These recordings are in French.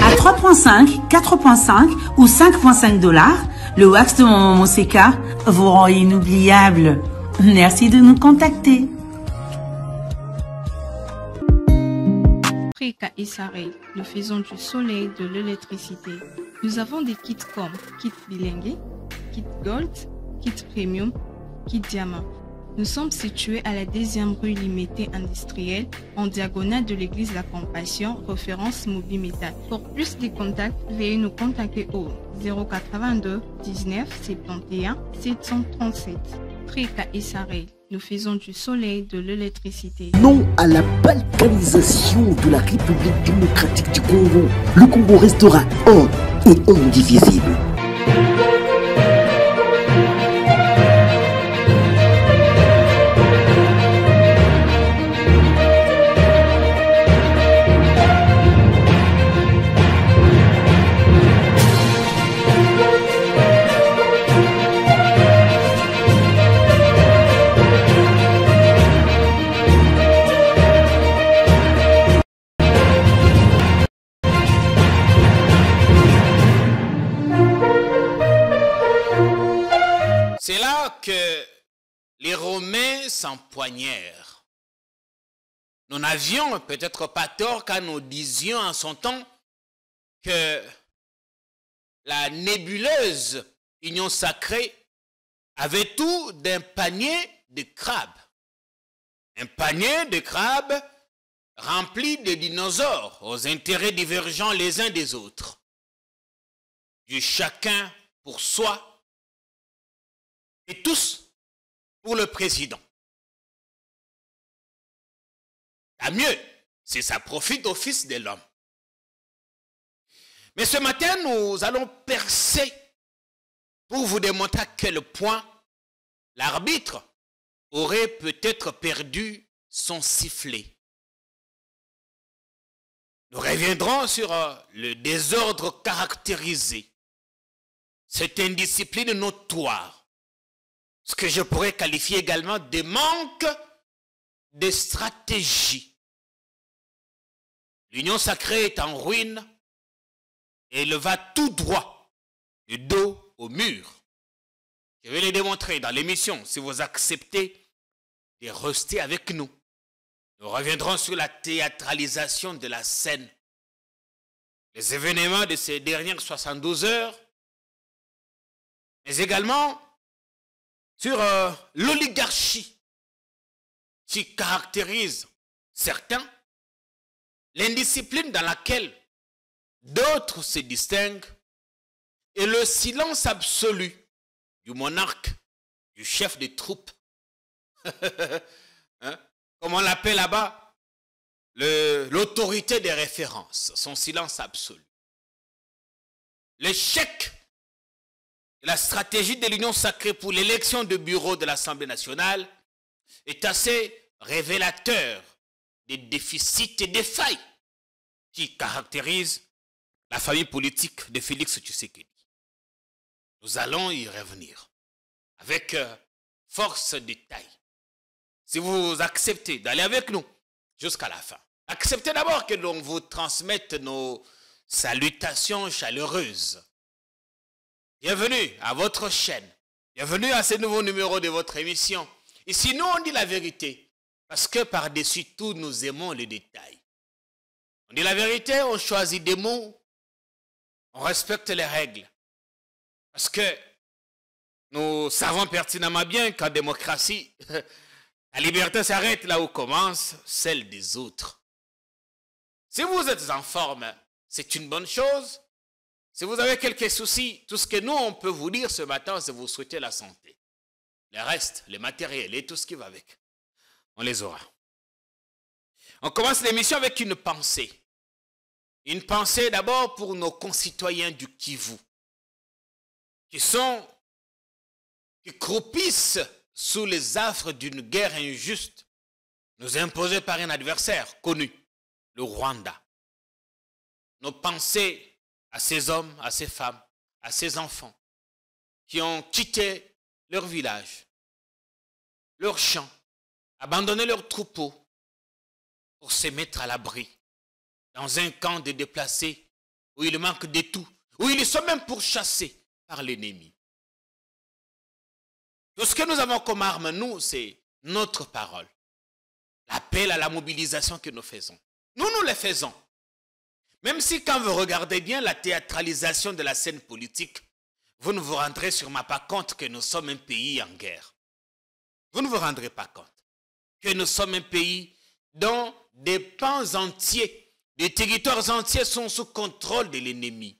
À 3,5, 4,5 ou 5,5 $, le wax de Maman Moseka vous rend inoubliable. Merci de nous contacter. Frika et Saré, nous faisons du soleil, de l'électricité. Nous avons des kits comme kit bilingue, kit gold, kit premium, kit diamant. Nous sommes situés à la 2e rue Limité industrielle, en diagonale de l'église La Compassion, référence Mobile Métal. Pour plus de contacts, veuillez nous contacter au 082 19 71 737. Frika et Saré, nous faisons du soleil, de l'électricité. Non à la balkanisation de la République démocratique du Congo. Le Congo restera un et indivisible. C'est là que les Romains s'empoignèrent. Nous n'avions peut-être pas tort quand nous disions en son temps que la nébuleuse union sacrée avait tout d'un panier de crabes. Un panier de crabes rempli de dinosaures aux intérêts divergents les uns des autres. Du chacun pour soi, et tous pour le président. Tant mieux, si ça profite au Fils de l'homme. Mais ce matin, nous allons percer pour vous démontrer à quel point l'arbitre aurait peut-être perdu son sifflet. Nous reviendrons sur le désordre caractérisé, cette indiscipline notoire, ce que je pourrais qualifier également de manque de stratégie. L'union sacrée est en ruine et elle va tout droit, du dos au mur. Je vais le démontrer dans l'émission si vous acceptez de rester avec nous. Nous reviendrons sur la théâtralisation de la scène, les événements de ces dernières 72 heures, mais également sur l'oligarchie qui caractérise certains, l'indiscipline dans laquelle d'autres se distinguent et le silence absolu du monarque, du chef des troupes, hein? Comme on l'appelle là-bas, l'autorité des références, son silence absolu. L'échec la stratégie de l'Union sacrée pour l'élection de bureau de l'Assemblée nationale est assez révélateur des déficits et des failles qui caractérisent la famille politique de Félix Tshisekedi. Nous allons y revenir avec force de taille. Si vous acceptez d'aller avec nous jusqu'à la fin, acceptez d'abord que l'on vous transmette nos salutations chaleureuses. Bienvenue à votre chaîne. Bienvenue à ce nouveau numéro de votre émission. Ici, nous, on dit la vérité. Parce que par-dessus tout, nous aimons les détails. On dit la vérité, on choisit des mots, on respecte les règles. Parce que nous savons pertinemment bien qu'en démocratie, la liberté s'arrête là où commence celle des autres. Si vous êtes en forme, c'est une bonne chose. Si vous avez quelques soucis, tout ce que nous, on peut vous dire ce matin, c'est vous souhaiter la santé. Le reste, le matériel et tout ce qui va avec, on les aura. On commence l'émission avec une pensée. Une pensée d'abord pour nos concitoyens du Kivu, qui croupissent sous les affres d'une guerre injuste, nous imposée par un adversaire connu, le Rwanda. nos pensées à ces hommes, à ces femmes, à ces enfants qui ont quitté leur village, leur champ, abandonné leurs troupeaux pour se mettre à l'abri dans un camp de déplacés où il manque de tout, où ils sont même pourchassés par l'ennemi. Tout ce que nous avons comme arme, nous, c'est notre parole. L'appel à la mobilisation que nous faisons. Nous les faisons. Même si quand vous regardez bien la théâtralisation de la scène politique, vous ne vous rendrez sûrement pas compte que nous sommes un pays en guerre. Vous ne vous rendrez pas compte que nous sommes un pays dont des pans entiers, des territoires entiers sont sous contrôle de l'ennemi.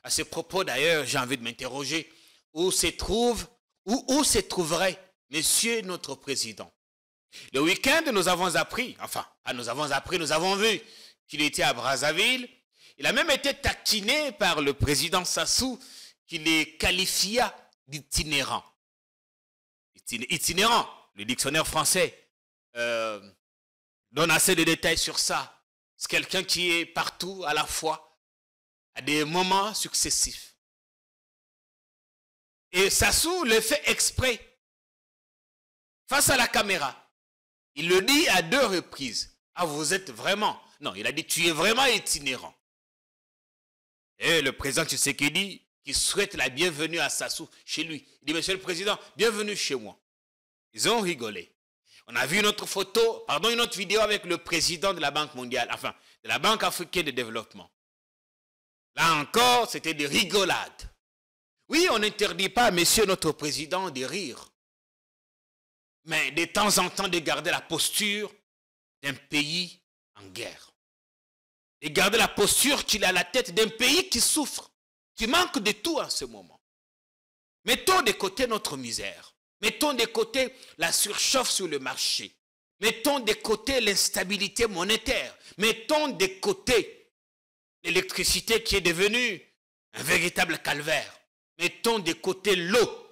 À ce propos d'ailleurs, j'ai envie de m'interroger où se trouverait Monsieur notre Président. Le week-end, nous avons appris, nous avons vu qu'il était à Brazzaville. Il a même été taquiné par le président Sassou qui les qualifia d'itinérants. Itinérant, le dictionnaire français donne assez de détails sur ça. C'est quelqu'un qui est partout à la fois, à des moments successifs. Et Sassou le fait exprès, face à la caméra. Il le dit à 2 reprises. Ah, vous êtes vraiment... Non, il a dit, tu es vraiment itinérant. Et le président Tshisekedi, qui souhaite la bienvenue à Sassou chez lui. Il dit, Monsieur le Président, bienvenue chez moi. Ils ont rigolé. On a vu une autre photo, une autre vidéo avec le président de la Banque mondiale, de la Banque africaine de développement. Là encore, c'était des rigolades. Oui, on n'interdit pas à Monsieur notre Président de rire. Mais de temps en temps, de garder la posture d'un pays en guerre. De garder la posture qu'il a à la tête d'un pays qui souffre, qui manque de tout en ce moment. Mettons de côté notre misère. Mettons de côté la surchauffe sur le marché. Mettons de côté l'instabilité monétaire. Mettons de côté l'électricité qui est devenue un véritable calvaire. Mettons de côté l'eau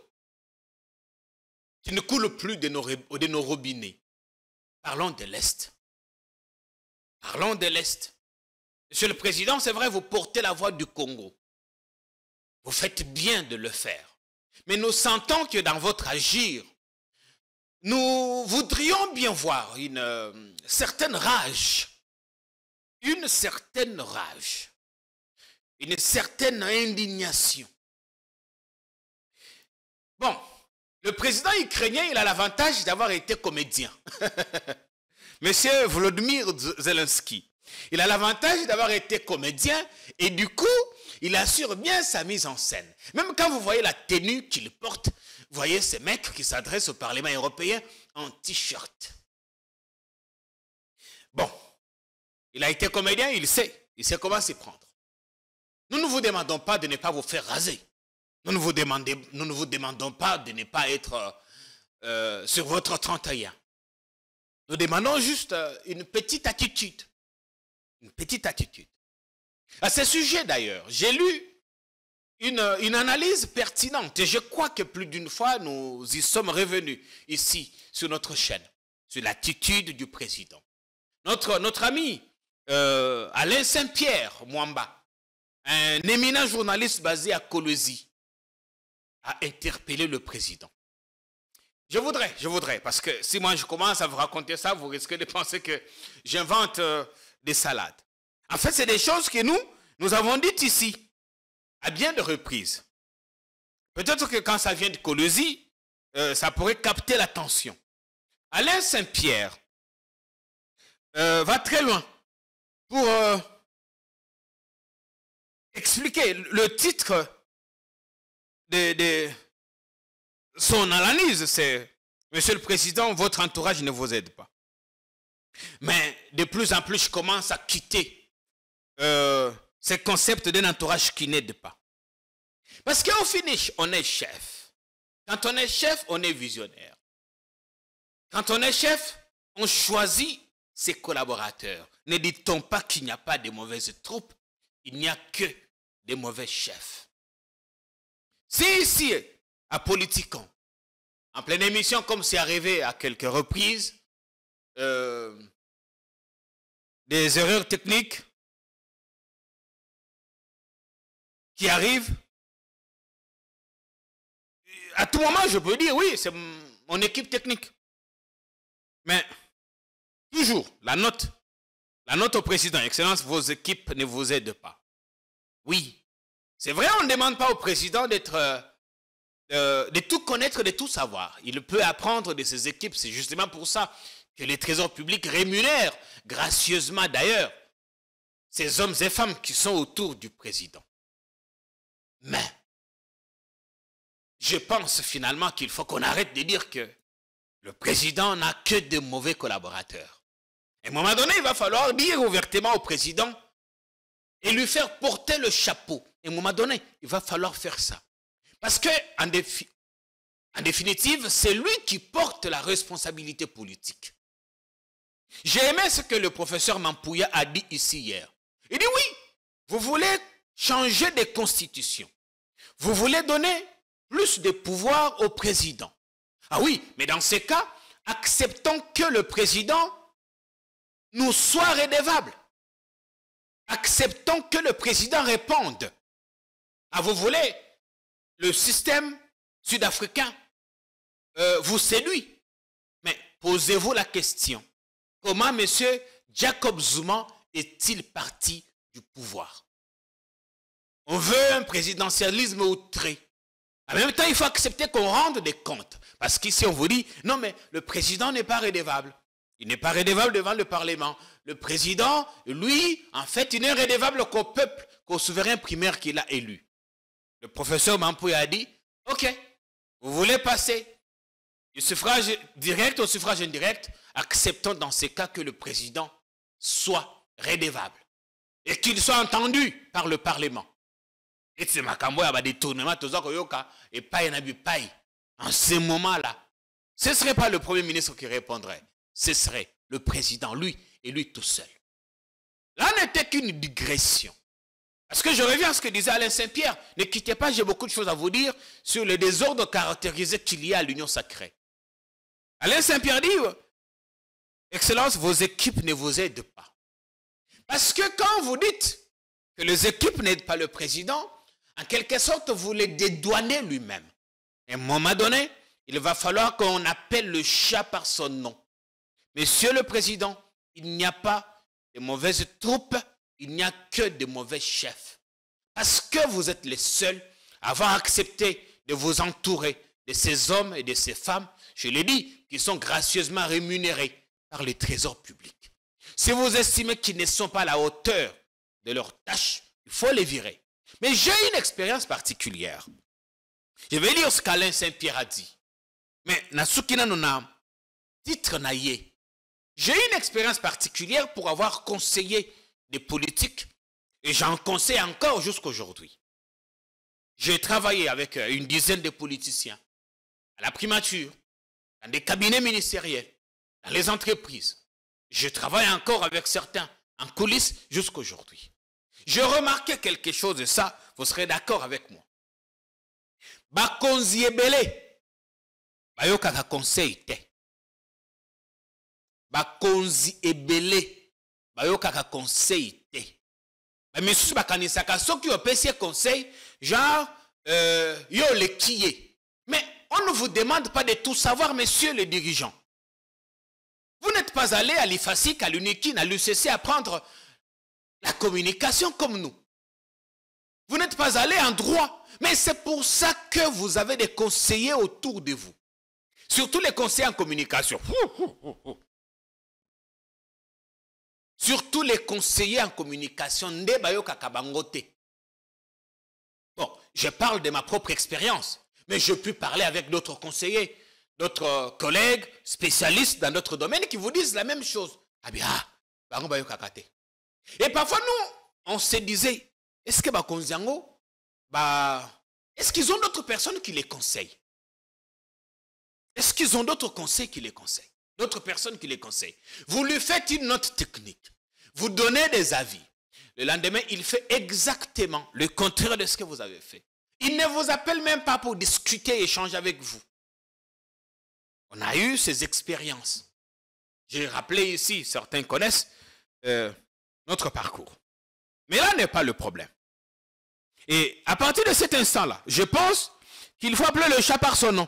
qui ne coule plus de nos robinets. Parlons de l'Est. Parlons de l'Est. Monsieur le Président, c'est vrai, vous portez la voix du Congo. Vous faites bien de le faire. Mais nous sentons que dans votre agir, nous voudrions bien voir une certaine rage. Une certaine rage. Une certaine indignation. Bon, le président ukrainien, il a l'avantage d'avoir été comédien. Monsieur Volodymyr Zelensky, il a l'avantage d'avoir été comédien et du coup, il assure bien sa mise en scène. Même quand vous voyez la tenue qu'il porte, vous voyez ces mecs qui s'adressent au Parlement européen en t-shirt. Bon, il a été comédien, il sait comment s'y prendre. Nous ne vous demandons pas de ne pas vous faire raser. Nous ne vous demandons pas de ne pas être sur votre 31. Nous demandons juste une petite attitude. Une petite attitude. À ce sujet d'ailleurs, j'ai lu une analyse pertinente et je crois que plus d'une fois nous y sommes revenus ici sur notre chaîne, sur l'attitude du président. Notre ami Alain Saint-Pierre Mwamba, un éminent journaliste basé à Kolwezi, a interpellé le président. Je voudrais, parce que si moi je commence à vous raconter ça, vous risquez de penser que j'invente des salades. En fait, c'est des choses que nous avons dites ici, à bien de reprises. Peut-être que quand ça vient de Kolwezi, ça pourrait capter l'attention. Alain Saint-Pierre va très loin pour expliquer le titre de son analyse, c'est « Monsieur le Président, votre entourage ne vous aide pas ». Mais de plus en plus, je commence à quitter ce concept d'un entourage qui n'aide pas. Parce qu'au finish, on est chef. Quand on est chef, on est visionnaire. Quand on est chef, on choisit ses collaborateurs. Ne dit-on pas qu'il n'y a pas de mauvaises troupes, il n'y a que des mauvais chefs. Si ici, à Politikon, en pleine émission, comme c'est arrivé à quelques reprises, des erreurs techniques, qui arrive, à tout moment, je peux dire, oui, c'est mon équipe technique. Mais, toujours, la note au président, Excellence, vos équipes ne vous aident pas. Oui, c'est vrai, on ne demande pas au président de tout connaître, de tout savoir. Il peut apprendre de ses équipes, c'est justement pour ça que les trésors publics rémunèrent, gracieusement d'ailleurs, ces hommes et femmes qui sont autour du président. Mais, je pense finalement qu'il faut qu'on arrête de dire que le président n'a que de mauvais collaborateurs. À un moment donné, il va falloir dire ouvertement au président et lui faire porter le chapeau. À un moment donné, il va falloir faire ça. Parce que, en définitive, c'est lui qui porte la responsabilité politique. J'ai aimé ce que le professeur Mampouya a dit ici hier. Il dit oui, vous voulez changer de constitution. Vous voulez donner plus de pouvoir au président. Ah oui, mais dans ces cas, acceptons que le président nous soit redevable. Acceptons que le président réponde. Ah, vous voulez, le système sud-africain vous séduit. Mais posez-vous la question. Comment M. Jacob Zuma est-il parti du pouvoir? On veut un présidentialisme outré. En même temps, il faut accepter qu'on rende des comptes. Parce qu'ici, on vous dit, non, mais le président n'est pas redevable. Il n'est pas redevable devant le Parlement. Le président, lui, en fait, il n'est redevable qu'au peuple, qu'au souverain primaire qu'il a élu. Le professeur Mampouya a dit, ok, vous voulez passer du suffrage direct au suffrage indirect, acceptons dans ces cas que le président soit redevable et qu'il soit entendu par le Parlement. Et c'est Makambo, il y a des détournements, en ce moment-là, ce ne serait pas le Premier ministre qui répondrait, ce serait le président, lui, et lui tout seul. Là n'était qu'une digression. Parce que je reviens à ce que disait Alain Saint-Pierre. Ne quittez pas, j'ai beaucoup de choses à vous dire sur le désordre caractérisé qu'il y a à l'Union sacrée. Alain Saint-Pierre dit, Excellence, vos équipes ne vous aident pas. Parce que quand vous dites que les équipes n'aident pas le président, en quelque sorte, vous les dédouanez lui-même. À un moment donné, il va falloir qu'on appelle le chat par son nom. Monsieur le Président, il n'y a pas de mauvaises troupes, il n'y a que de mauvais chefs. Parce que vous êtes les seuls à avoir accepté de vous entourer de ces hommes et de ces femmes, je l'ai dit, qui sont gracieusement rémunérés par les trésors publics. Si vous estimez qu'ils ne sont pas à la hauteur de leurs tâches, il faut les virer. Mais j'ai une expérience particulière. Je vais lire ce qu'Alain Saint-Pierre a dit. Mais Nasukina Nona, titre naïe. J'ai une expérience particulière pour avoir conseillé des politiques et j'en conseille encore jusqu'aujourd'hui. J'ai travaillé avec une dizaine de politiciens à la primature, dans des cabinets ministériels, dans les entreprises. Je travaille encore avec certains en coulisses jusqu'aujourd'hui. J'ai remarqué quelque chose et ça, vous serez d'accord avec moi. Bakonzi ebele, bayokaka conseil te. Bakonzi ebele, bayokaka conseil te. Mais si bakanisaka soki opesi conseil, genre yo le kiye. Mais on ne vous demande pas de tout savoir, monsieur le dirigeant. Vous n'êtes pas allé à l'IFASIC, à l'UNIKIN, à l'UCC apprendre la communication comme nous. Vous n'êtes pas allé en droit. Mais c'est pour ça que vous avez des conseillers autour de vous. Surtout les conseillers en communication. Surtout les conseillers en communication. Bon, je parle de ma propre expérience. Mais je peux parler avec d'autres conseillers, d'autres collègues, spécialistes dans d'autres domaines qui vous disent la même chose. Ah bien, et parfois nous, on se disait, est-ce que Bakonziango, est-ce qu'ils ont d'autres personnes qui les conseillent? Est-ce qu'ils ont d'autres conseils qui les conseillent? D'autres personnes qui les conseillent. Vous lui faites une note technique. Vous donnez des avis. Le lendemain, il fait exactement le contraire de ce que vous avez fait. Il ne vous appelle même pas pour discuter et échanger avec vous. On a eu ces expériences. J'ai rappelé ici, certains connaissent notre parcours. Mais là n'est pas le problème. Et à partir de cet instant-là, je pense qu'il faut appeler le chat par son nom.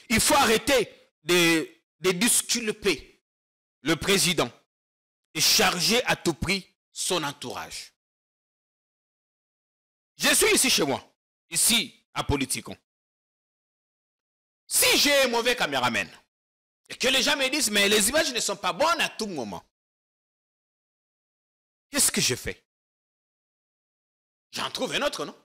Il faut arrêter de disculper le président et charger à tout prix son entourage. Je suis ici chez moi, ici à Politicon. Si j'ai un mauvais caméraman et que les gens me disent mais les images ne sont pas bonnes à tout moment, qu'est-ce que je fais? J'en trouve un autre, non?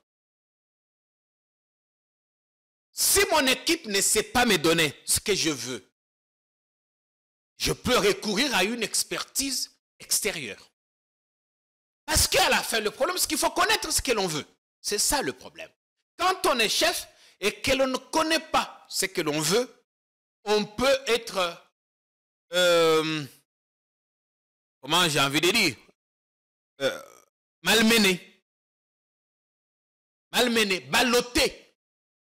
Si mon équipe ne sait pas me donner ce que je veux, je peux recourir à une expertise extérieure. Parce qu'à la fin, le problème, c'est qu'il faut connaître ce que l'on veut. C'est ça le problème. Quand on est chef et que l'on ne connaît pas ce que l'on veut, on peut être, comment j'ai envie de dire, malmené. Malmené, ballotté.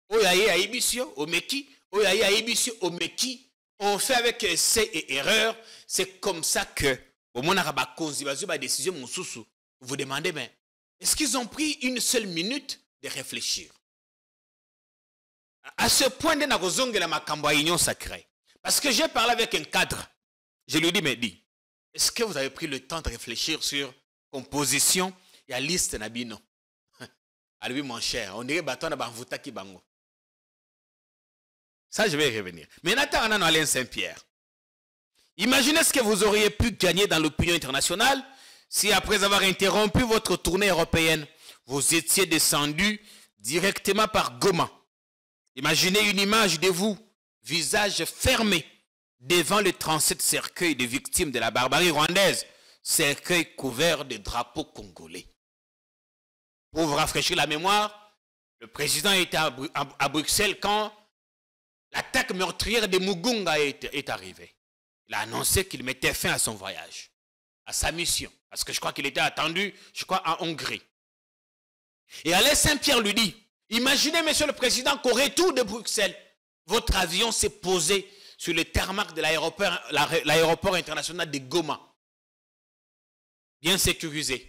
Oyaye à Ibisio, au Meki, Oyaye à Ibisio, au Meki. On fait avec essai et erreur. C'est comme ça que, au moment où la décision, vous vous demandez, mais est-ce qu'ils ont pris une seule minute de réfléchir? À ce point, de la Makamba Union sacrée. Parce que j'ai parlé avec un cadre. Je lui dis, mais dis, est-ce que vous avez pris le temps de réfléchir sur composition et la liste Nabino? À lui, mon cher, on dirait bâton à qui bango. Ça, je vais y revenir. Mais Nathan Alain Saint-Pierre, imaginez ce que vous auriez pu gagner dans l'opinion internationale si, après avoir interrompu votre tournée européenne, vous étiez descendu directement par Goma. Imaginez une image de vous, visage fermé, devant les 37 cercueils de victimes de la barbarie rwandaise, cercueils couverts de drapeaux congolais. Pour vous rafraîchir la mémoire, le président était à Bruxelles quand l'attaque meurtrière de Mugunga est arrivée. Il a annoncé qu'il mettait fin à son voyage, à sa mission. Parce que je crois qu'il était attendu, je crois, en Hongrie. Et Alain Saint-Pierre lui dit, imaginez, monsieur le président, qu'au retour de Bruxelles, votre avion s'est posé sur le tarmac de l'aéroport international de Goma. Bien sécurisé.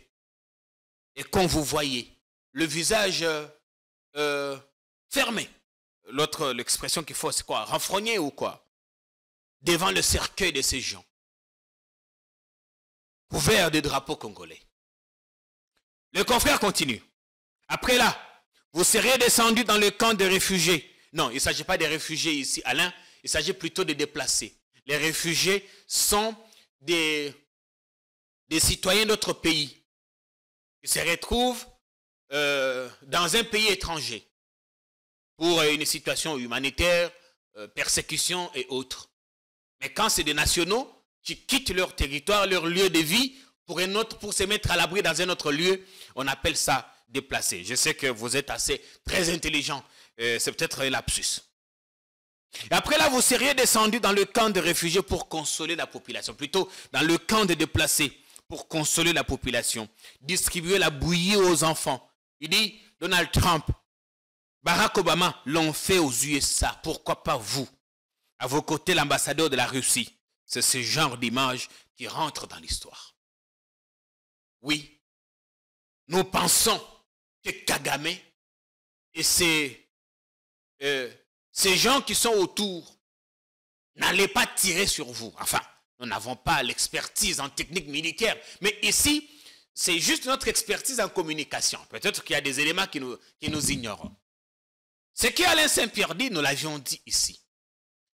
Et quand vous voyez le visage fermé, l'expression qu'il faut, c'est quoi? Renfrogné ou quoi? Devant le cercueil de ces gens, couverts de drapeaux congolais. Le confrère continue. Après là, vous serez descendu dans le camp des réfugiés. Non, il ne s'agit pas des réfugiés ici, Alain, il s'agit plutôt de déplacés. Les réfugiés sont des citoyens d'autres pays. Ils se retrouvent dans un pays étranger pour une situation humanitaire, persécution et autres. Mais quand c'est des nationaux qui quittent leur territoire, leur lieu de vie, pour se mettre à l'abri dans un autre lieu, on appelle ça déplacé. Je sais que vous êtes très intelligent, c'est peut-être un lapsus. Et après là, vous seriez descendu dans le camp de réfugiés pour consoler la population, plutôt dans le camp de déplacés pour consoler la population, distribuer la bouillie aux enfants. Il dit, Donald Trump, Barack Obama l'ont fait aux USA, pourquoi pas vous? À vos côtés, l'ambassadeur de la Russie. C'est ce genre d'image qui rentre dans l'histoire. Oui, nous pensons que Kagame et ces gens qui sont autour n'allaient pas tirer sur vous. Enfin, nous n'avons pas l'expertise en technique militaire. Mais ici, c'est juste notre expertise en communication. Peut-être qu'il y a des éléments qui nous ignorons. Ce qu'Alain Saint-Pierre dit, nous l'avions dit ici.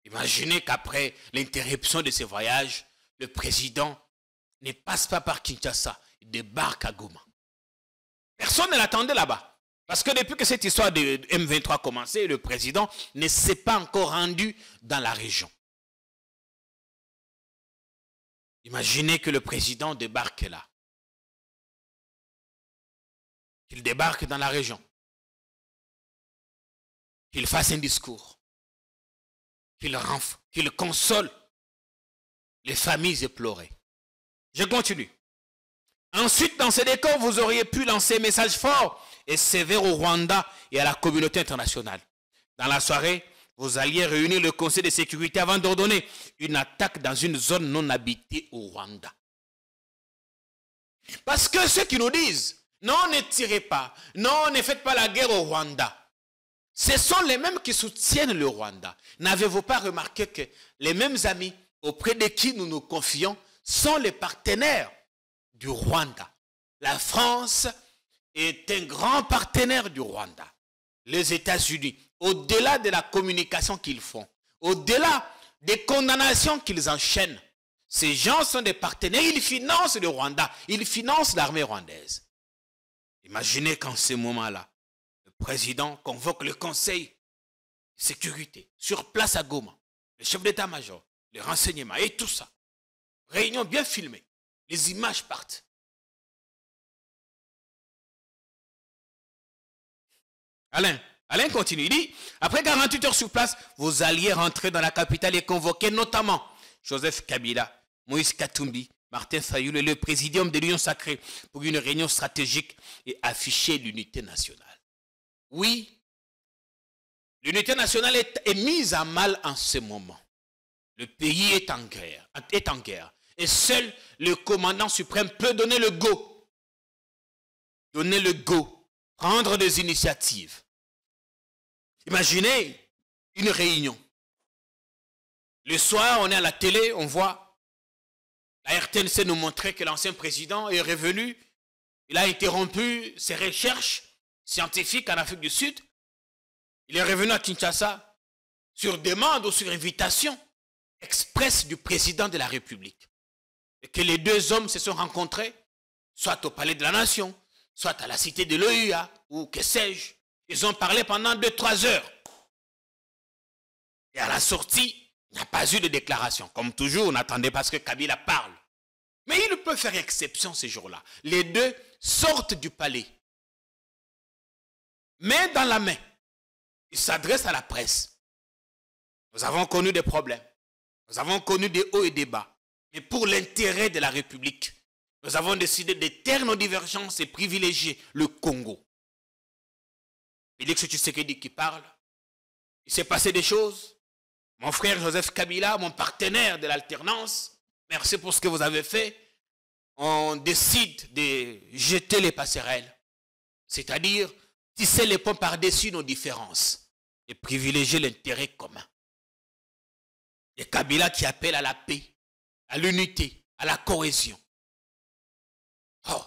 Imaginez qu'après l'interruption de ce voyage, le président ne passe pas par Kinshasa, il débarque à Goma. Personne ne l'attendait là-bas. Parce que depuis que cette histoire de M23 a commencé, le président ne s'est pas encore rendu dans la région. Imaginez que le président débarque là. Qu'il débarque dans la région. Qu'il fasse un discours. Qu'il console les familles éplorées. Je continue. Ensuite, dans ces décors, vous auriez pu lancer un message fort et sévère au Rwanda et à la communauté internationale. Dans la soirée, vous alliez réunir le Conseil de sécurité avant d'ordonner une attaque dans une zone non habitée au Rwanda. Parce que ceux qui nous disent Non, ne tirez pas. Non, ne faites pas la guerre au Rwanda. Ce sont les mêmes qui soutiennent le Rwanda. N'avez-vous pas remarqué que les mêmes amis auprès de qui nous nous confions sont les partenaires du Rwanda? La France est un grand partenaire du Rwanda. Les États-Unis, au-delà de la communication qu'ils font, au-delà des condamnations qu'ils enchaînent, ces gens sont des partenaires, ils financent le Rwanda, ils financent l'armée rwandaise. Imaginez qu'en ce moment-là, le président convoque le conseil de sécurité sur place à Goma, le chef d'état-major, les renseignements et tout ça. Réunion bien filmée, les images partent. Alain continue, il dit, après 48 heures sur place, vous alliez rentrer dans la capitale et convoquer notamment Joseph Kabila, Moïse Katumbi, Martin Fayulu et le présidium de l'Union sacrée pour une réunion stratégique et afficher l'unité nationale. Oui, l'unité nationale est mise à mal en ce moment. Le pays est en guerre. Et seul le commandant suprême peut donner le go. Donner le go. Prendre des initiatives. Imaginez une réunion. Le soir, on est à la télé, on voit la RTNC nous montrer que l'ancien président est revenu. Il a interrompu ses recherches scientifiques en Afrique du Sud. Il est revenu à Kinshasa sur demande ou sur invitation express du président de la République. Et que les deux hommes se sont rencontrés, soit au Palais de la Nation, soit à la cité de l'OUA, ou que sais-je. Ils ont parlé pendant 2-3 heures. Et à la sortie, il n'y a pas eu de déclaration. Comme toujours, on attendait parce que Kabila parle. Mais il peut faire exception ces jours-là. Les deux sortent du palais. Main dans la main. Ils s'adressent à la presse. Nous avons connu des problèmes. Nous avons connu des hauts et des bas. Mais pour l'intérêt de la République, nous avons décidé de taire nos divergences et privilégier le Congo. Félix Tshisekedi qui parle. Il s'est passé des choses. Mon frère Joseph Kabila, mon partenaire de l'alternance, merci pour ce que vous avez fait. On décide de jeter les passerelles. C'est-à-dire tisser les ponts par-dessus nos différences et privilégier l'intérêt commun. Et Kabila qui appelle à la paix, à l'unité, à la cohésion. Oh,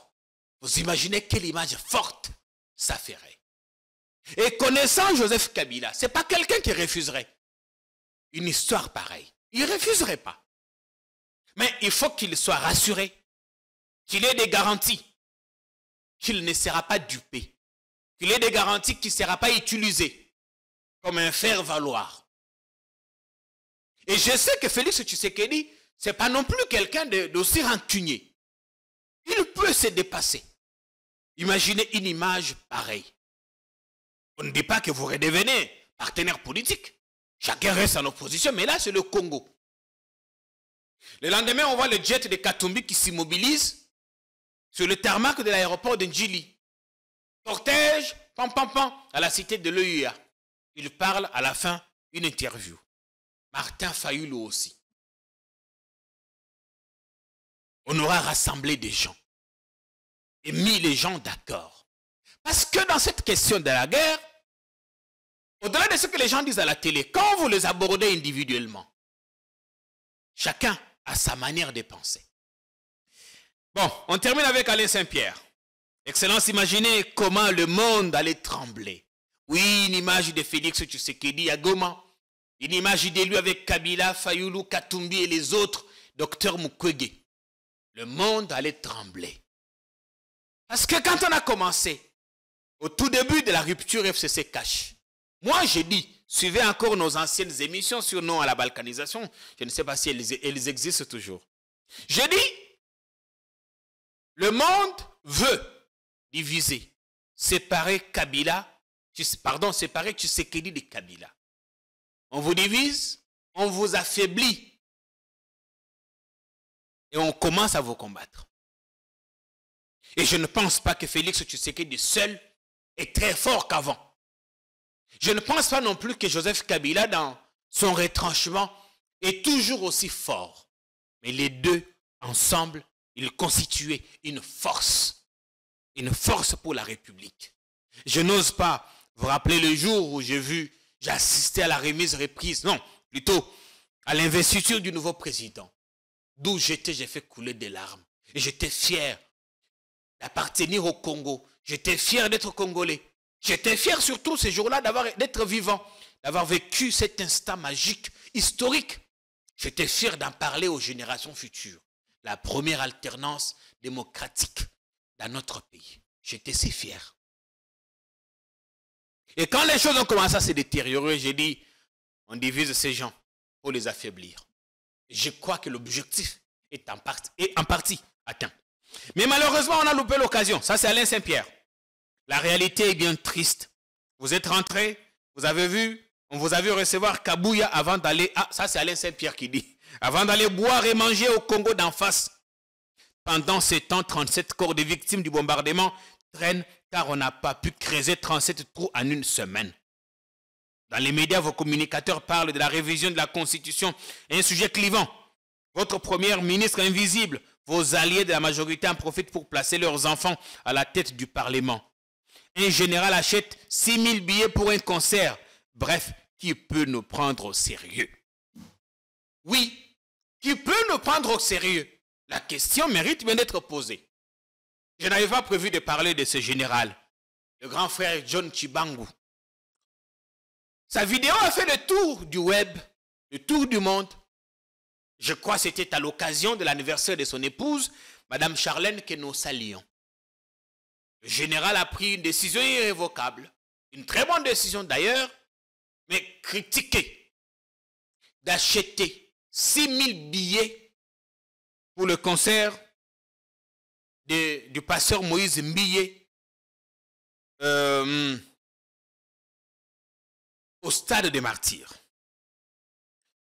vous imaginez quelle image forte ça ferait. Et connaissant Joseph Kabila, ce n'est pas quelqu'un qui refuserait une histoire pareille. Il ne refuserait pas. Mais il faut qu'il soit rassuré, qu'il ait des garanties, qu'il ne sera pas dupé, qu'il ait des garanties qu'il ne sera pas utilisé comme un faire-valoir. Et je sais que Félix Tshisekedi, ce n'est pas non plus quelqu'un d'aussi rancunier. Il peut se dépasser. Imaginez une image pareille. On ne dit pas que vous redevenez partenaire politique. Chacun reste en opposition, mais là, c'est le Congo. Le lendemain, on voit le jet de Katumbi qui s'immobilise sur le tarmac de l'aéroport de Njili. Cortège, pam, pam, pam, à la cité de l'OUA. Il parle à la fin une interview. Martin Fayulu aussi. On aura rassemblé des gens et mis les gens d'accord. Parce que dans cette question de la guerre, au-delà de ce que les gens disent à la télé, quand vous les abordez individuellement, chacun a sa manière de penser. Bon, on termine avec Alain Saint-Pierre. Excellence, imaginez comment le monde allait trembler. Oui, une image de Félix Tshisekedi à Goma, une image de lui avec Kabila, Fayulu, Katumbi et les autres, Dr Mukwege. Le monde allait trembler. Parce que quand on a commencé, au tout début de la rupture FCC Cash, moi j'ai dit, suivez encore nos anciennes émissions sur Non à la balkanisation, je ne sais pas si elles existent toujours. J'ai dit, le monde veut diviser, séparer séparer Tshisekedi de Kabila. On vous divise, on vous affaiblit et on commence à vous combattre. Et je ne pense pas que Félix Tshisekedi seul est très fort qu'avant. Je ne pense pas non plus que Joseph Kabila, dans son retranchement, est toujours aussi fort. Mais les deux, ensemble, ils constituaient une force. une force pour la République. Je n'ose pas vous rappeler le jour où j'ai assisté à la remise reprise, non, plutôt à l'investiture du nouveau président. D'où j'étais, j'ai fait couler des larmes. Et j'étais fier d'appartenir au Congo. J'étais fier d'être Congolais. J'étais fier surtout ce jour-là d'être vivant, d'avoir vécu cet instant magique, historique. J'étais fier d'en parler aux générations futures. La première alternance démocratique dans notre pays. J'étais si fier. Et quand les choses ont commencé à se détériorer, j'ai dit, on divise ces gens pour les affaiblir. Je crois que l'objectif est en partie atteint. Mais malheureusement, on a loupé l'occasion. Ça, c'est Alain Saint-Pierre. La réalité est bien triste. Vous êtes rentrés, vous avez vu, on vous a vu recevoir Kabouya avant d'aller... Ah, ça, c'est Alain Saint-Pierre qui dit. Avant d'aller boire et manger au Congo d'en face. Pendant ces temps, 37 corps de victimes du bombardement traînent car on n'a pas pu creuser 37 trous en une semaine. Dans les médias, vos communicateurs parlent de la révision de la Constitution, un sujet clivant. Votre premier ministre invisible, vos alliés de la majorité en profitent pour placer leurs enfants à la tête du Parlement. Un général achète 6 000 billets pour un concert. Bref, qui peut nous prendre au sérieux? Oui, qui peut nous prendre au sérieux? La question mérite bien d'être posée. Je n'avais pas prévu de parler de ce général, le grand frère John Chibangu. Sa vidéo a fait le tour du web, le tour du monde. Je crois que c'était à l'occasion de l'anniversaire de son épouse, Madame Charlène, que nous saluons. Le général a pris une décision irrévocable, une très bonne décision d'ailleurs, mais critiquée, d'acheter 6 000 billets pour le concert du pasteur Moïse Mbiye au stade des Martyrs.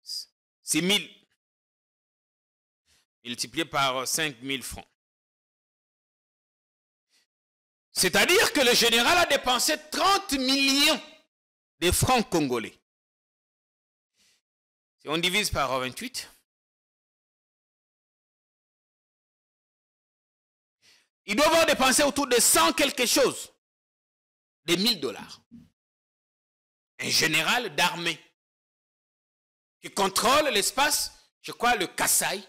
6 000 multiplié par 5 000 francs. C'est-à-dire que le général a dépensé 30 millions de francs congolais. Si on divise par 28, il doit avoir dépensé autour de 100 quelque chose, de 1000 $. Un général d'armée qui contrôle l'espace, je crois, le Kassai,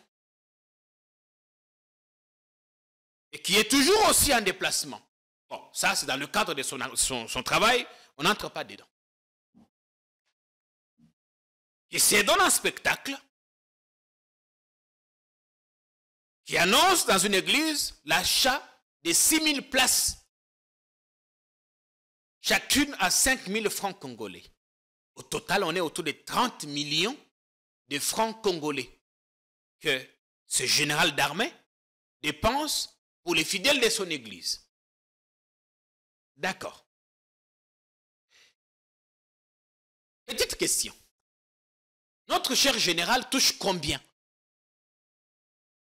et qui est toujours aussi en déplacement. Bon, ça, c'est dans le cadre de son travail, on n'entre pas dedans. Qui se donne un spectacle, qui annonce dans une église l'achat de 6 000 places, chacune à 5 000 francs congolais. Au total, on est autour de 30 millions de francs congolais que ce général d'armée dépense pour les fidèles de son église. D'accord. Petite question. Notre cher général touche combien?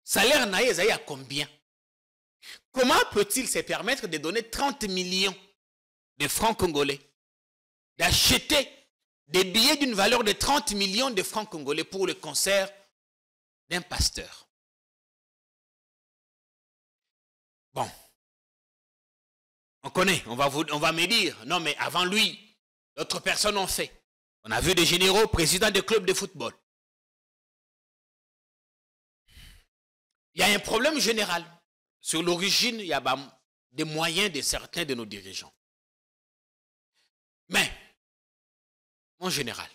Salaire naïs à combien? Comment peut-il se permettre de donner 30 millions de francs congolais, d'acheter des billets d'une valeur de 30 millions de francs congolais pour le concert d'un pasteur? Bon, on connaît, on va me dire, non mais avant lui, d'autres personnes ont fait. On a vu des généraux, présidents de clubs de football. Il y a un problème général. Sur l'origine, il y a des moyens de certains de nos dirigeants. Mais, mon général,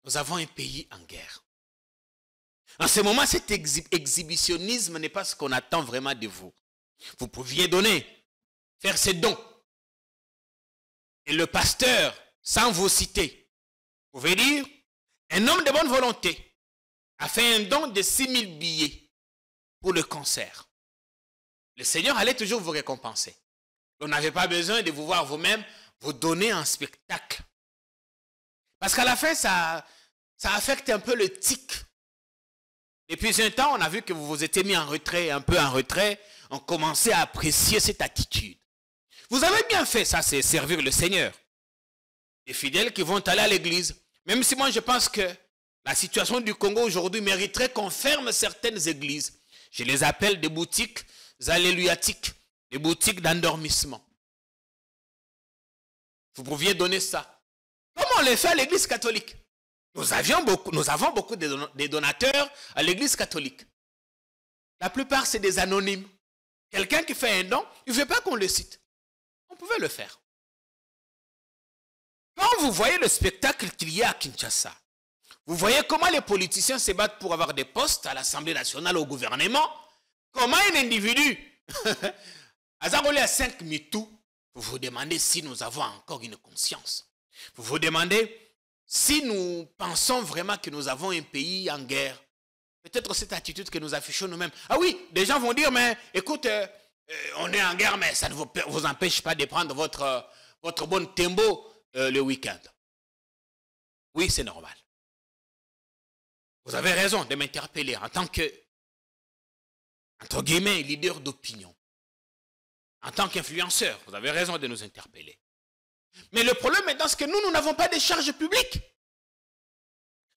nous avons un pays en guerre. En ce moment, cet exhibitionnisme n'est pas ce qu'on attend vraiment de vous. Vous pouviez donner, faire ces dons. Et le pasteur, sans vous citer, pouvez dire, un homme de bonne volonté a fait un don de 6 000 billets pour le concert. Le Seigneur allait toujours vous récompenser. On n'avait pas besoin de vous voir vous-même, vous donner un spectacle. Parce qu'à la fin, ça affecte un peu le tic. Depuis un temps, on a vu que vous vous étiez mis en retrait, un peu en retrait. On commençait à apprécier cette attitude. Vous avez bien fait, ça c'est servir le Seigneur. Les fidèles qui vont aller à l'église. Même si moi je pense que la situation du Congo aujourd'hui mériterait qu'on ferme certaines églises. Je les appelle des boutiques alléluiatiques. des boutiques d'endormissement. Vous pouviez donner ça. Comment on le fait à l'église catholique? Nous avons beaucoup de donateurs à l'église catholique. La plupart, c'est des anonymes. Quelqu'un qui fait un don, il ne veut pas qu'on le cite. On pouvait le faire. Quand vous voyez le spectacle qu'il y a à Kinshasa, vous voyez comment les politiciens se battent pour avoir des postes à l'Assemblée nationale, au gouvernement. Comment un individu, à 5 mitou, vous vous demandez si nous avons encore une conscience. Vous vous demandez si nous pensons vraiment que nous avons un pays en guerre. Peut-être cette attitude que nous affichons nous-mêmes. Ah oui, des gens vont dire, mais écoute, on est en guerre, mais ça ne vous empêche pas de prendre votre bon tembo le week-end. Oui, c'est normal. Vous avez raison de m'interpeller en tant que, entre guillemets, leader d'opinion. En tant qu'influenceur, vous avez raison de nous interpeller. Mais le problème est dans ce que nous n'avons pas de charges publiques.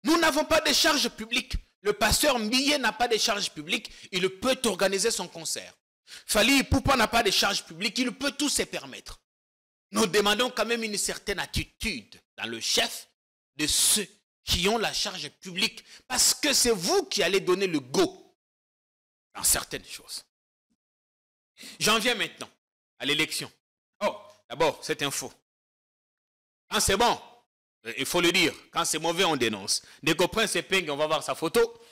Nous n'avons pas de charges publiques. Le pasteur Mbilé n'a pas de charges publiques. Il peut organiser son concert. Fally Ipupa n'a pas de charges publiques. Il peut tout se permettre. Nous demandons quand même une certaine attitude dans le chef de ceux qui ont la charge publique. Parce que c'est vous qui allez donner le go dans certaines choses. J'en viens maintenant à l'élection. Oh, d'abord, cette info. Quand c'est bon, il faut le dire. Quand c'est mauvais, on dénonce. Dès qu'on prend ses ping, on va voir sa photo.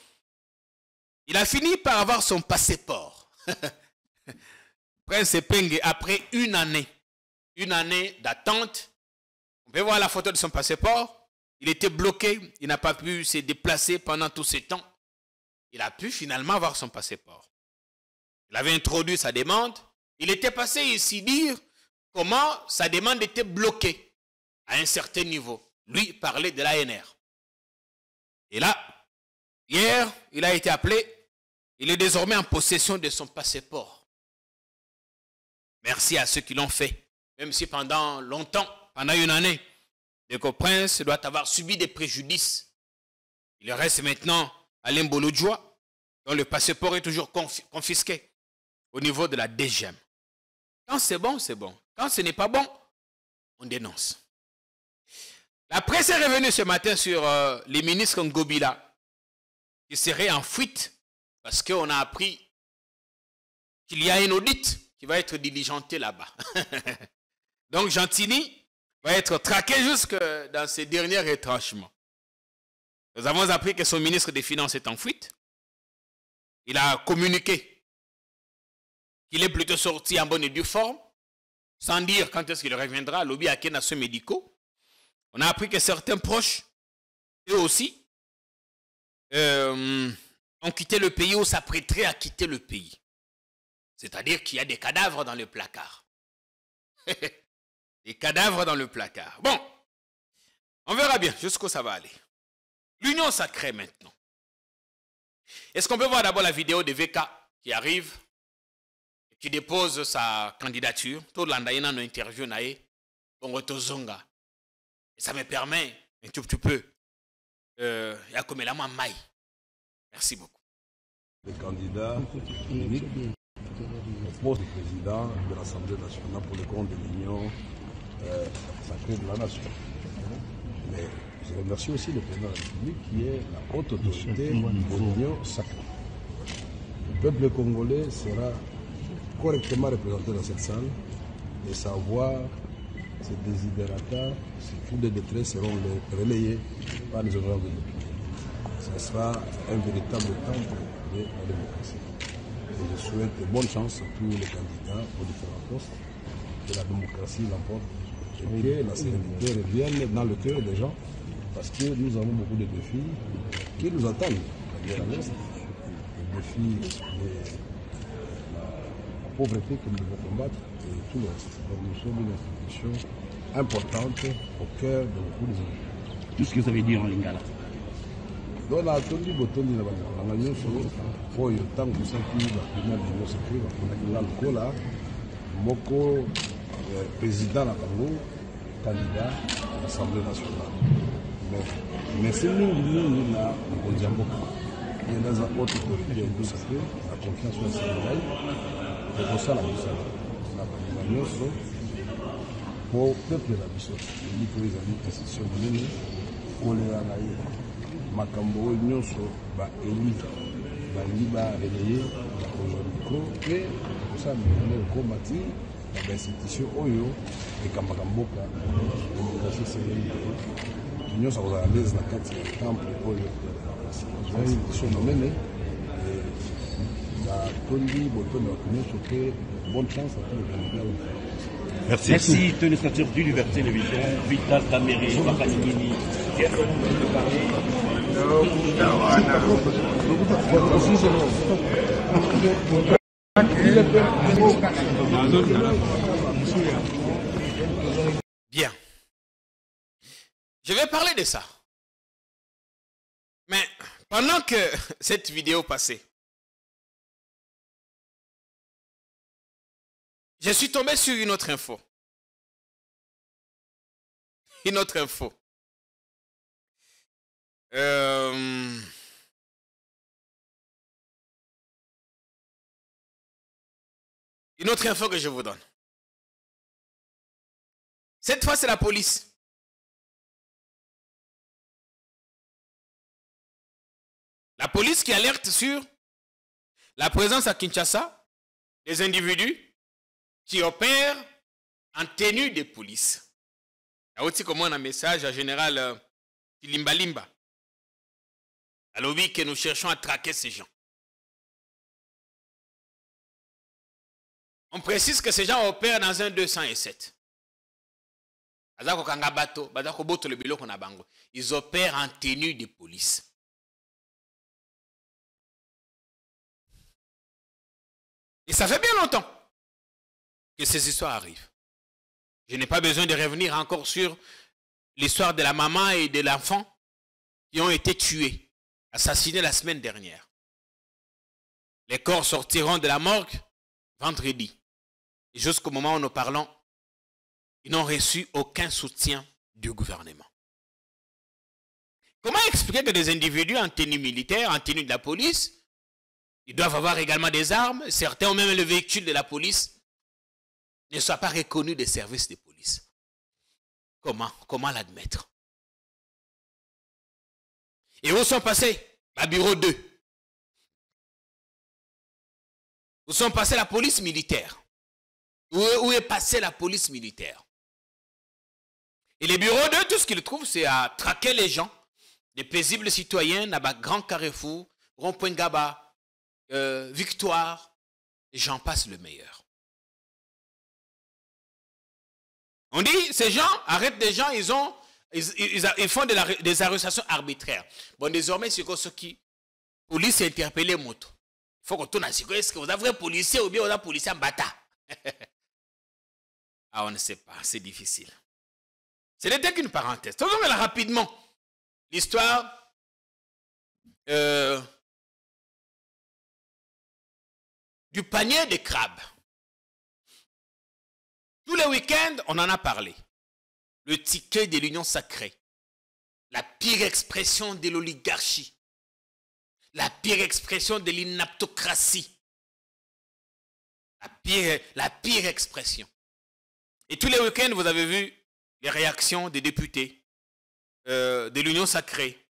Il a fini par avoir son passeport. Prince Peng, après une année d'attente, on peut voir la photo de son passeport. Il était bloqué, il n'a pas pu se déplacer pendant tout ce temps. Il a pu finalement avoir son passeport. Il avait introduit sa demande. Il était passé ici dire comment sa demande était bloquée à un certain niveau. Lui parlait de l'ANR. Et là, hier, il a été appelé. Il est désormais en possession de son passeport. Merci à ceux qui l'ont fait. Même si pendant longtemps, pendant une année, le prince doit avoir subi des préjudices. Il reste maintenant Alain Bolodjoa, dont le passeport est toujours confisqué au niveau de la DGM. Quand c'est bon, c'est bon. Quand ce n'est pas bon, on dénonce. La presse est revenue ce matin sur les ministres Ngobila qui seraient en fuite parce qu'on a appris qu'il y a un audit qui va être diligenté là-bas. Donc Gentini va être traqué jusque dans ses derniers retranchements. Nous avons appris que son ministre des Finances est en fuite. Il a communiqué qu'il est plutôt sorti en bonne et due forme, sans dire quand est-ce qu'il reviendra, lobby à Kenasso médicaux. On a appris que certains proches, eux aussi, ont quitté le pays ou s'apprêteraient à quitter le pays. C'est-à-dire qu'il y a des cadavres dans le placard. Des cadavres dans le placard. Bon, on verra bien jusqu'où ça va aller. L'union sacrée maintenant. Est-ce qu'on peut voir d'abord la vidéo de VK qui arrive, qui dépose sa candidature? Tout le monde a une interview naïe. Bon, Tozonga. Et ça me permet un tout petit peu. Merci beaucoup. Le candidat unique au poste de président de l'Assemblée nationale pour le compte de l'Union sacrée de la nation. Mais je remercie aussi le président de la République qui est la haute autorité de l'Union sacrée. Le peuple congolais sera correctement représenté dans cette salle et sa voix, ses desiderata, ses coups de détresse seront relayés par les honorables de l'opinion. Ce sera un véritable temple de la démocratie. Et je souhaite bonne chance à tous les candidats aux différents postes, que la démocratie l'emporte et que la sérénité revienne dans le cœur des gens, parce que nous avons beaucoup de défis qui nous attendent. La guerre à l'Est, le défi de la pauvreté que nous devons combattre et tout le reste. Donc nous sommes une institution importante au cœur de beaucoup de gens. Tout ce que vous avez dit en lingala. Donc la tondi botondi na bana nyonso oyo tangu saki ba premier de nos secret ba kona lokola moko président na Congo candidat à l'Assemblée nationale. Mais c'est nous na Ngonjamboka. Il y a dans un autre autorité de secret la confiance au Sénégal et pour ça la nyonso po peuple na biso elingi po ezali institution monene kolela na ye makambo oyo nyonso baeli balingi bareleye bakozwa mikro mpe kosala milonde ekoma ti na bainstitution oyo ekambaka mboka demokrasi eseleli te nyonso akozala lese na kati ya temple oyo ezali institution monene batondi botondo bato nyonso mpe bonne chance à tous les candidats. Merci, téléspectateur du Liberté Télévision, Vital Kamere, Bakanini. Bien. Je vais parler de ça. Mais pendant que cette vidéo passait, je suis tombé sur une autre info. Une autre info. Une autre info que je vous donne. Cette fois, c'est la police. La police qui alerte sur la présence à Kinshasa des individus qui opèrent en tenue de police. Il y a aussi comme un message à général Limba Limba. Alors oui, que nous cherchons à traquer ces gens. On précise que ces gens opèrent dans un 207. Ils opèrent en tenue de police. Et ça fait bien longtemps que ces histoires arrivent. Je n'ai pas besoin de revenir encore sur l'histoire de la maman et de l'enfant qui ont été tués, assassinés la semaine dernière. Les corps sortiront de la morgue vendredi. Et jusqu'au moment où nous parlons, ils n'ont reçu aucun soutien du gouvernement. Comment expliquer que des individus en tenue militaire, en tenue de la police, ils doivent avoir également des armes, certains ont même le véhicule de la police, ne soient pas reconnus des services de police? Comment l'admettre? Et où sont passés? À bureau 2. Où sont passés la police militaire? Où est passée la police militaire? Et les bureaux 2, tout ce qu'ils trouvent, c'est à traquer les gens, des paisibles citoyens, à Grand Carrefour, Rond-Point Gaba, Victoire, et j'en passe le meilleur. On dit, ces gens arrêtent des gens, ils font des arrestations arbitraires. Bon, désormais, c'est ce qui, police interpellé moto. Il faut qu'on tourne à ce que, est-ce que vous avez un policier ou bien vous avez un policier en bata? Ah, on ne sait pas, c'est difficile. Ce n'était qu'une parenthèse. Faisons rapidement l'histoire du panier de crabes. Tous les week-ends, on en a parlé. Le ticket de l'union sacrée. La pire expression de l'oligarchie. La pire expression de l'inaptocratie. La pire expression. Et tous les week-ends, vous avez vu les réactions des députés de l'union sacrée.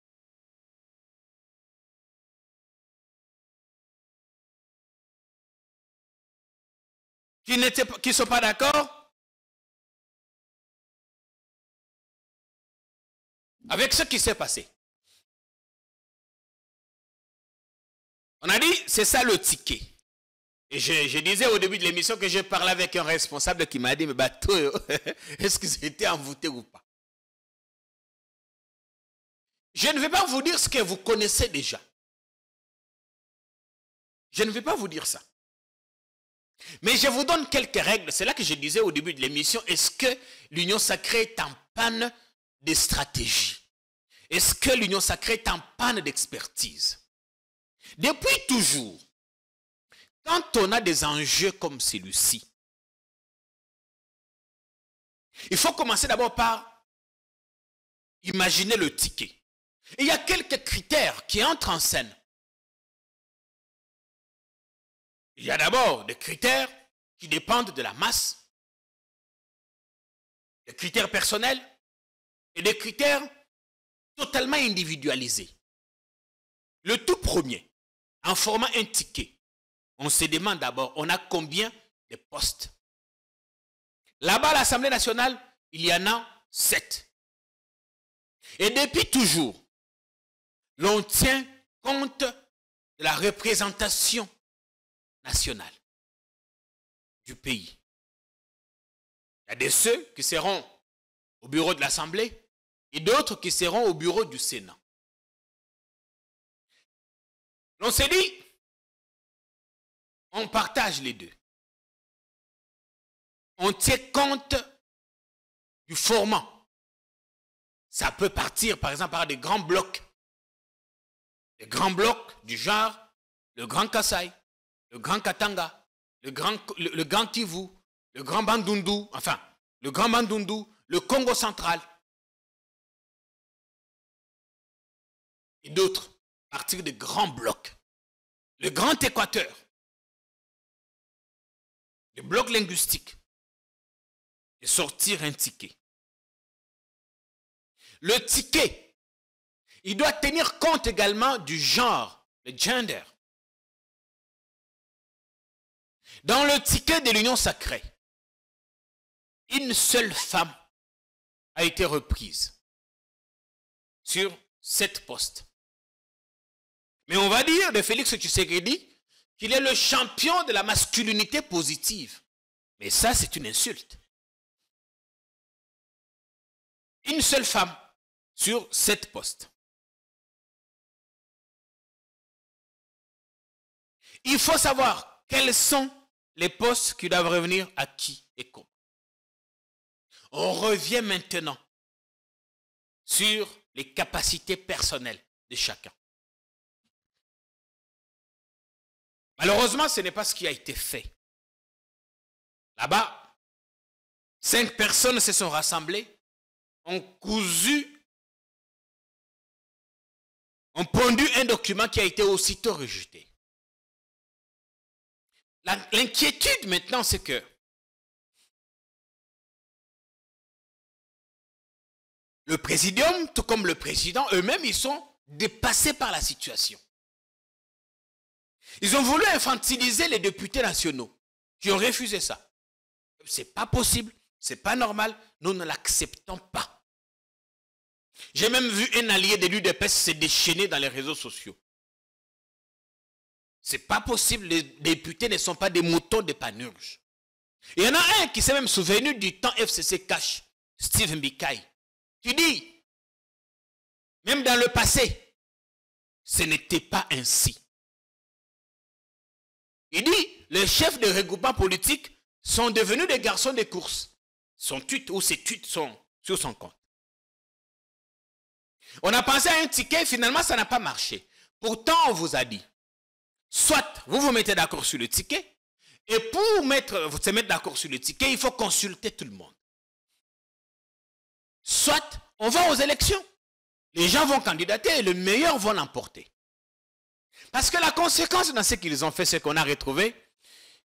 Qui ne sont pas d'accord avec ce qui s'est passé. On a dit, c'est ça le ticket. Et je disais au début de l'émission que j'ai parlé avec un responsable qui m'a dit, mais bateau, est-ce que c'était envoûté ou pas? Je ne vais pas vous dire ce que vous connaissez déjà. Je ne vais pas vous dire ça. Mais je vous donne quelques règles. C'est là que je disais au début de l'émission, est-ce que l'union sacrée est en panne de stratégie? Est-ce que l'union sacrée est en panne d'expertise? Depuis toujours, quand on a des enjeux comme celui-ci, il faut commencer d'abord par imaginer le ticket. Et il y a quelques critères qui entrent en scène. Il y a d'abord des critères qui dépendent de la masse des critères personnels et des critères totalement individualisés. Le tout premier, en formant un ticket, on se demande d'abord, on a combien de postes? Là-bas, à l'Assemblée nationale, il y en a 7. Et depuis toujours, l'on tient compte de la représentation nationale du pays. Il y a de ceux qui seront au bureau de l'Assemblée et d'autres qui seront au bureau du Sénat. L'on s'est dit, on partage les deux. On tient compte du format. Ça peut partir, par exemple, par des grands blocs. Des grands blocs du genre le Grand Kasaï, le Grand Katanga, le Grand Kivu, le Grand Bandundu, enfin, le Grand Bandundu, le Congo central. Et d'autres, partir de grands blocs. Le Grand Équateur, le bloc linguistique, et sortir un ticket. Le ticket, il doit tenir compte également du genre, le gender. Dans le ticket de l'Union sacrée, une seule femme a été reprise sur 7 postes. Mais on va dire de Félix Tshisekedi qu'il est le champion de la masculinité positive. Mais ça, c'est une insulte. Une seule femme sur 7 postes. Il faut savoir quels sont les postes qui doivent revenir à qui et comment. On revient maintenant sur les capacités personnelles de chacun. Malheureusement, ce n'est pas ce qui a été fait. Là-bas, 5 personnes se sont rassemblées, ont cousu, ont pondu un document qui a été aussitôt rejeté. L'inquiétude maintenant, c'est que le présidium, tout comme le président, eux-mêmes, ils sont dépassés par la situation. Ils ont voulu infantiliser les députés nationaux qui ont refusé ça. C'est pas possible, c'est pas normal, nous ne l'acceptons pas. J'ai même vu un allié de l'UDPS se déchaîner dans les réseaux sociaux. C'est pas possible, les députés ne sont pas des moutons de panurge. Il y en a un qui s'est même souvenu du temps FCC Cash, Steve Mbikai, qui dit, même dans le passé, ce n'était pas ainsi. Il dit, les chefs de regroupement politique sont devenus des garçons de course. Son tweet ou ses tweets sont sur son compte. On a pensé à un ticket, finalement ça n'a pas marché. Pourtant on vous a dit, soit vous vous mettez d'accord sur le ticket, et pour se mettre d'accord sur le ticket, il faut consulter tout le monde. Soit on va aux élections. Les gens vont candidater et le meilleur vont l'emporter. Parce que la conséquence dans ce qu'ils ont fait, c'est qu'on a retrouvé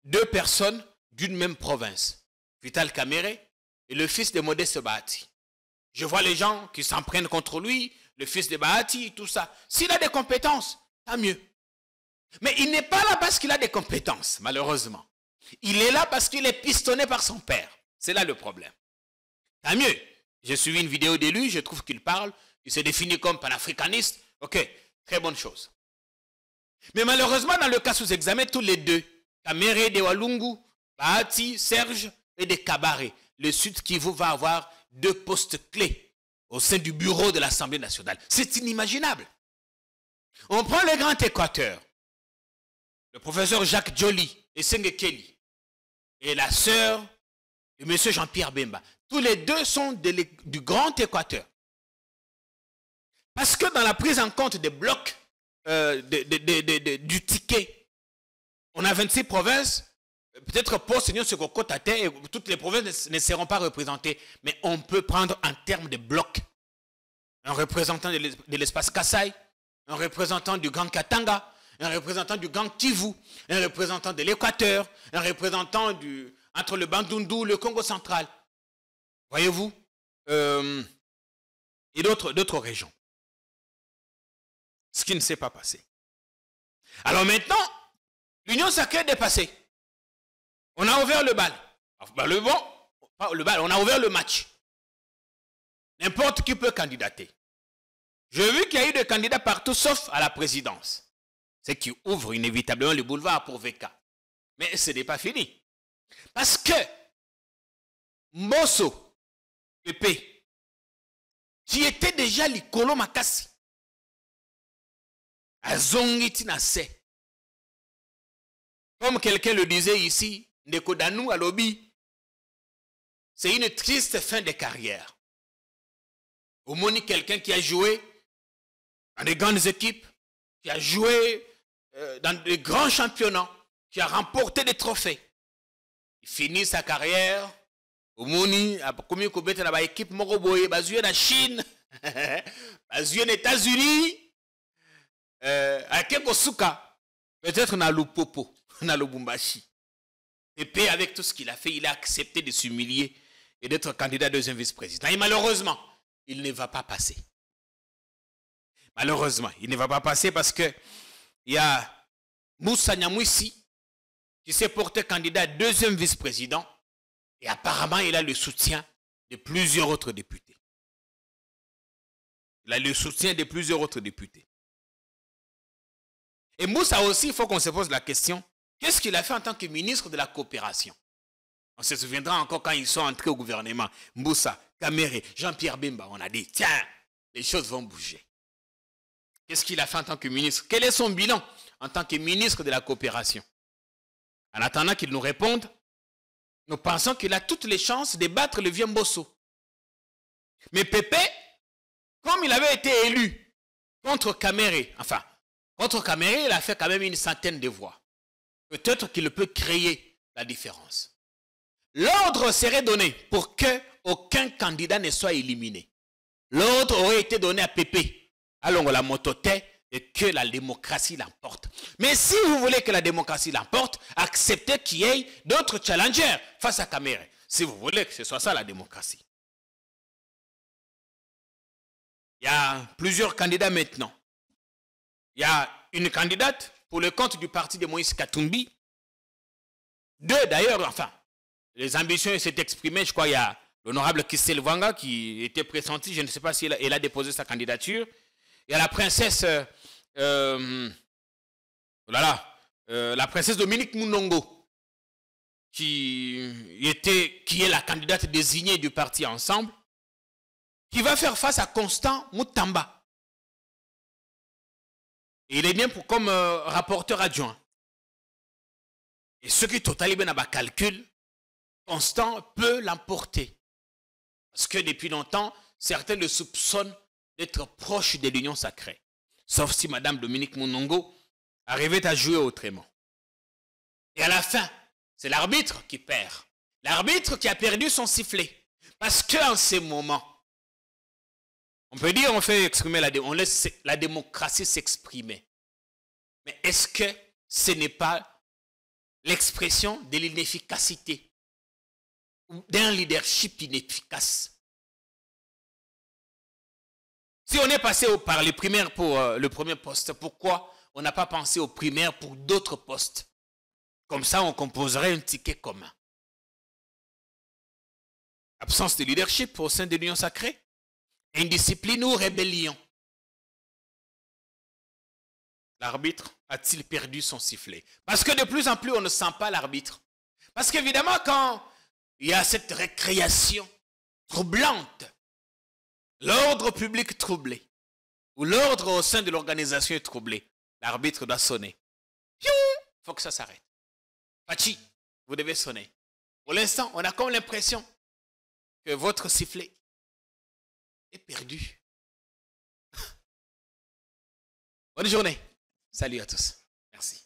2 personnes d'une même province. Vital Kamerhe et le fils de Modeste Bahati. Je vois les gens qui s'en prennent contre lui, le fils de Bahati, tout ça. S'il a des compétences, tant mieux. Mais il n'est pas là parce qu'il a des compétences, malheureusement. Il est là parce qu'il est pistonné par son père. C'est là le problème. Tant mieux. J'ai suivi une vidéo de lui, je trouve qu'il parle, il se définit comme panafricaniste. Ok, très bonne chose. Mais malheureusement, dans le cas sous examen, tous les 2, Kamerhe de Walungu, Bahati, Serge et de Kabare, le Sud Kivu va avoir 2 postes clés au sein du bureau de l'Assemblée nationale. C'est inimaginable. On prend le Grand Équateur, le professeur Jacques Joly et Senge Kelly, et la sœur de M. Jean-Pierre Bemba. Tous les 2 sont du Grand Équateur. Parce que dans la prise en compte des blocs du ticket, on a 26 provinces, peut-être pour Seigneur Sekoko Tate, et toutes les provinces ne seront pas représentées, mais on peut prendre en termes de blocs un représentant de l'espace Kasaï, un représentant du Grand Katanga, un représentant du Grand Kivu, un représentant de l'Équateur, un représentant entre le Bandundu, le Congo central. Voyez-vous, et d'autres régions. Ce qui ne s'est pas passé. Alors maintenant, l'Union sacrée est dépassée. On a ouvert le bal. Enfin, on a ouvert le match. N'importe qui peut candidater. J'ai vu qu'il y a eu des candidats partout sauf à la présidence. C'est qui ouvre inévitablement le boulevard pour VK. Mais ce n'est pas fini. Parce que Mbosso, Pépé, qui était déjà l'Ikolo Makassi, Azongiti Nase. Comme quelqu'un le disait ici, Nekodanou à lobby, c'est une triste fin de carrière. Au moins, quelqu'un qui a joué dans des grandes équipes, qui a joué dans de grands championnats, qui a remporté des trophées. Il finit sa carrière, au Moni, comme il y a une équipe Moroboye, basée en Chine, basée aux États-Unis, à Kekosuka, peut-être dans le Popo, dans le Bumbashi. Et avec tout ce qu'il a fait, il a accepté de s'humilier et d'être candidat à deuxième vice-président. Et malheureusement, il ne va pas passer. Malheureusement, il ne va pas passer parce que il y a Moussa Nyamwisi qui s'est porté candidat à deuxième vice-président et apparemment il a le soutien de plusieurs autres députés. Il a le soutien de plusieurs autres députés. Et Moussa aussi, il faut qu'on se pose la question, qu'est-ce qu'il a fait en tant que ministre de la coopération? On se souviendra encore quand ils sont entrés au gouvernement. Moussa, Kamere, Jean-Pierre Bemba, on a dit, tiens, les choses vont bouger. Qu'est-ce qu'il a fait en tant que ministre? Quel est son bilan en tant que ministre de la coopération? En attendant qu'il nous réponde, nous pensons qu'il a toutes les chances de battre le vieux Mbosso. Mais Pépé, comme il avait été élu contre Kamere, il a fait quand même une centaine de voix. Peut-être qu'il peut créer la différence. L'ordre serait donné pour qu'aucun candidat ne soit éliminé. L'ordre aurait été donné à Pépé, à la mototé, et que la démocratie l'emporte. Mais si vous voulez que la démocratie l'emporte, acceptez qu'il y ait d'autres challengers face à Kamere. Si vous voulez que ce soit ça la démocratie. Il y a plusieurs candidats maintenant. Il y a une candidate pour le compte du parti de Moïse Katumbi. Deux d'ailleurs, enfin, les ambitions s'étaient exprimées. Je crois qu'il y a l'honorable Kistel Vanga qui était pressenti. Je ne sais pas si elle a déposé sa candidature. Il y a la princesse, la princesse Dominique Munongo, qui est la candidate désignée du parti Ensemble, qui va faire face à Constant Moutamba. Et il est bien comme rapporteur adjoint. Et ce qui totalement bien à calcul, Constant peut l'emporter. Parce que depuis longtemps, certains le soupçonnent d'être proche de l'Union sacrée. Sauf si Madame Dominique Munongo arrivait à jouer autrement. Et à la fin, c'est l'arbitre qui perd. L'arbitre qui a perdu son sifflet. Parce qu'en ces moments, on peut dire on fait exprimer on laisse la démocratie s'exprimer. Mais est-ce que ce n'est pas l'expression de l'inefficacité ou d'un leadership inefficace? Si on est passé par les primaires pour le premier poste, pourquoi on n'a pas pensé aux primaires pour d'autres postes? Comme ça, on composerait un ticket commun. Absence de leadership au sein de l'Union sacrée? Indiscipline ou rébellion? L'arbitre a-t-il perdu son sifflet? Parce que de plus en plus, on ne sent pas l'arbitre. Parce qu'évidemment, quand il y a cette récréation troublante, l'ordre public troublé, ou l'ordre au sein de l'organisation est troublé, l'arbitre doit sonner. Il faut que ça s'arrête. Pachi, vous devez sonner. Pour l'instant, on a comme l'impression que votre sifflet est perdu. Bonne journée. Salut à tous. Merci.